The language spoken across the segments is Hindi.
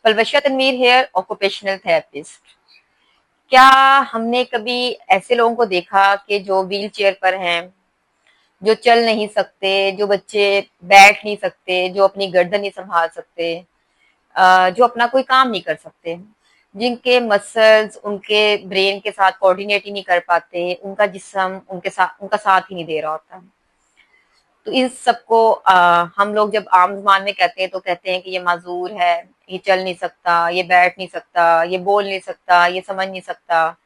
Palwasha Tanveer here, occupational therapist. क्या हमने कभी ऐसे लोगों को देखा कि जो व्हील चेयर पर हैं, जो चल नहीं सकते, जो बच्चे बैठ नहीं सकते, जो अपनी गर्दन नहीं संभाल सकते, जो अपना कोई काम नहीं कर सकते, जिनके मसल्स उनके ब्रेन के साथ कोऑर्डिनेट ही नहीं कर पाते, उनका जिस्म उनका साथ ही नहीं दे रहा होता। तो इन सबको हम लोग जब आम जुबान में कहते हैं तो कहते हैं कि ये माजूर है, ये चल नहीं सकता, ये बैठ नहीं सकता, ये बोल नहीं सकता, ये समझ नहीं सकता,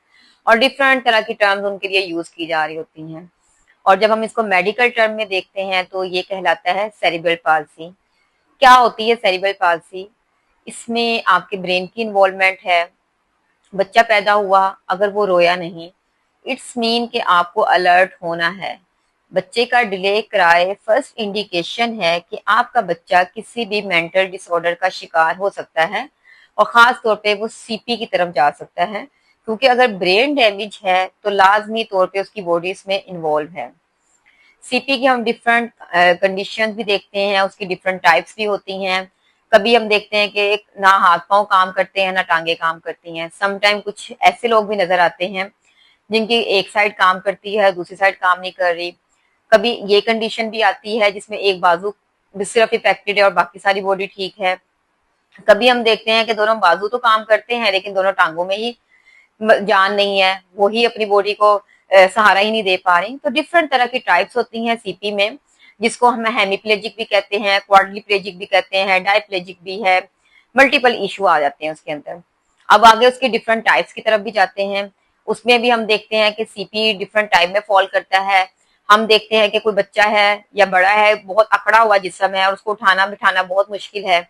और डिफरेंट तरह की टर्म्स उनके लिए यूज की जा रही होती हैं। और जब हम इसको मेडिकल टर्म में देखते हैं तो ये कहलाता है सेरिब्रल पाल्सी। क्या होती है सेरिब्रल पाल्सी? इसमें आपके ब्रेन की इन्वॉल्वमेंट है। बच्चा पैदा हुआ, अगर वो रोया नहीं, इट्स मीन कि आपको अलर्ट होना है। बच्चे का डिले कराए फर्स्ट इंडिकेशन है कि आपका बच्चा किसी भी मेंटल डिसऑर्डर का शिकार हो सकता है, और खास तौर पे वो सीपी की तरफ जा सकता है, क्योंकि अगर ब्रेन डैमेज है तो लाजमी तौर पे उसकी बॉडी इसमें इन्वॉल्व है। सीपी की हम डिफरेंट कंडीशन भी देखते हैं, उसकी डिफरेंट टाइप्स भी होती हैं। कभी हम देखते हैं कि ना हाथ पांव काम करते हैं, ना टांगे काम करती हैं। समटाइम कुछ ऐसे लोग भी नजर आते हैं जिनकी एक साइड काम करती है, दूसरी साइड काम नहीं कर रही। कभी ये कंडीशन भी आती है जिसमें एक बाजू सिर्फ इफेक्टेड है और बाकी सारी बॉडी ठीक है। कभी हम देखते हैं कि दोनों बाजू तो काम करते हैं लेकिन दोनों टांगों में ही जान नहीं है, वो ही अपनी बॉडी को सहारा ही नहीं दे पा रही। तो डिफरेंट तरह की टाइप्स होती हैं सीपी में, जिसको हम हेमीप्लेजिक भी कहते हैं, क्वाड्रिप्लेजिक भी कहते हैं, डायप्लेजिक भी है। मल्टीपल इशू आ जाते हैं उसके अंदर। अब आगे उसके डिफरेंट टाइप्स की तरफ भी जाते हैं। उसमें भी हम देखते हैं कि सीपी डिफरेंट टाइप में फॉल करता है। हम देखते हैं कि कोई बच्चा है या बड़ा है, बहुत अकड़ा हुआ जिस्म है और उसको उठाना बिठाना बहुत मुश्किल है,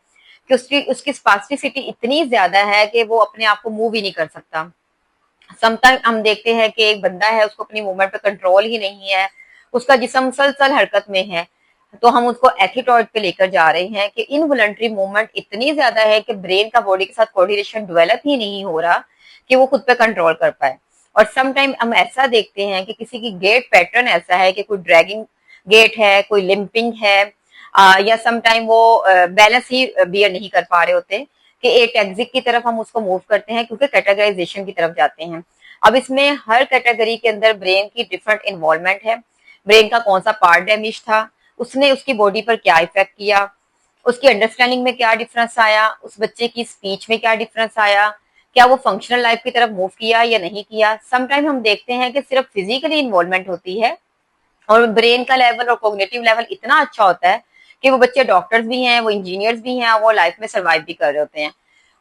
कि उसकी उसकी स्पास्टिसिटी इतनी ज्यादा है कि वो अपने आप को मूव ही नहीं कर सकता। समटाइम हम देखते हैं कि एक बंदा है, उसको अपनी मूवमेंट पे कंट्रोल ही नहीं है, उसका जिस्म मुसलसल हरकत में है, तो हम उसको एथिटॉइड पे लेकर जा रहे हैं कि इनवॉलंटरी मूवमेंट इतनी ज्यादा है कि ब्रेन का बॉडी के साथ कोऑर्डिनेशन डेवलप ही नहीं हो रहा कि वो खुद पे कंट्रोल कर पाए। और समटाइम हम ऐसा देखते हैं कि किसी की गेट पैटर्न ऐसा है कि कोई ड्रैगिंग गेट है, कोई लिंपिंग है, या समटाइम वो बैलेंस ही बियर नहीं कर पा रहे होते, कि एक एग्जिट की तरफ हम उसको मूव करते हैं, क्योंकि कैटेगराइजेशन की तरफ जाते हैं। अब इसमें हर कैटेगरी के अंदर ब्रेन की डिफरेंट इन्वॉल्वमेंट है। ब्रेन का कौन सा पार्ट डैमेज था, उसने उसकी बॉडी पर क्या इफेक्ट किया, उसकी अंडरस्टैंडिंग में क्या डिफरेंस आया, उस बच्चे की स्पीच में क्या डिफरेंस आया, क्या वो फंक्शनल लाइफ की तरफ मूव किया या नहीं किया। समटाइम हम देखते हैं कि सिर्फ फिजिकली इन्वॉल्वमेंट होती है और ब्रेन का लेवल और कोग्निटिव लेवल इतना अच्छा होता है कि वो बच्चे डॉक्टर्स भी हैं, वो इंजीनियर्स भी हैं, वो लाइफ में सर्वाइव भी कर रहे होते हैं।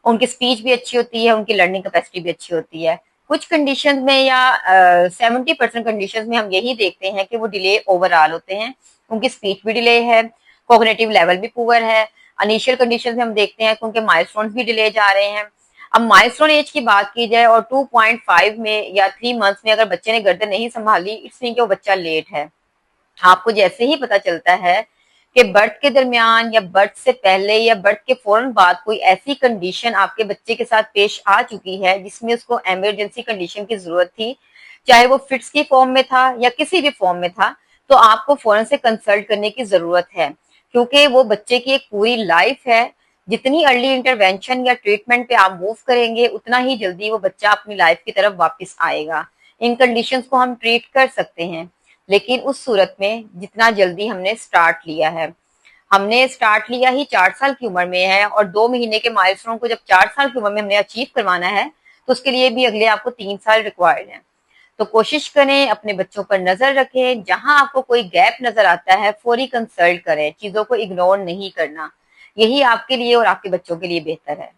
उनकी स्पीच भी अच्छी होती है, उनकी लर्निंग कैपेसिटी भी अच्छी होती है। कुछ कंडीशन में या 70% कंडीशन में हम यही देखते हैं कि वो डिले ओवरऑल होते हैं, उनकी स्पीच भी डिले है, कोग्निटिव लेवल भी पुअर है। इनिशियल कंडीशन में हम देखते हैं कि उनके माइलस्टोन्स भी डिले जा रहे हैं। अब माइलस्टोन एज की बात की जाए और 2.5 में या 3 मंथ्स में अगर बच्चे ने गर्दन नहीं संभाली, इट्स मीन कि वो बच्चा लेट है। आपको जैसे ही पता चलता है कि बर्थ के दरमियान या बर्थ से पहले या बर्थ के फौरन बाद कोई ऐसी कंडीशन आपके बच्चे के साथ पेश आ चुकी है जिसमें उसको इमरजेंसी कंडीशन की जरूरत थी, चाहे वो फिट्स की फॉर्म में था या किसी भी फॉर्म में था, तो आपको फौरन से कंसल्ट करने की जरूरत है, क्योंकि वो बच्चे की एक पूरी लाइफ है। जितनी अर्ली इंटरवेंशन या ट्रीटमेंट पे आप मूव करेंगे, उतना ही जल्दी वो बच्चा अपनी लाइफ की तरफ वापस आएगा। इन कंडीशंस को हम ट्रीट कर सकते हैं, लेकिन उस सूरत में जितना जल्दी हमने स्टार्ट लिया है। हमने स्टार्ट लिया ही 4 साल की उम्र में है, और 2 महीने के माइलस्टोन को जब 4 साल की उम्र में हमने अचीव करवाना है, तो उसके लिए भी अगले आपको 3 साल रिक्वायर्ड है। तो कोशिश करें, अपने बच्चों पर नजर रखें, जहां आपको कोई गैप नजर आता है फौरी कंसल्ट करें, चीजों को इग्नोर नहीं करना। यही आपके लिए और आपके बच्चों के लिए बेहतर है।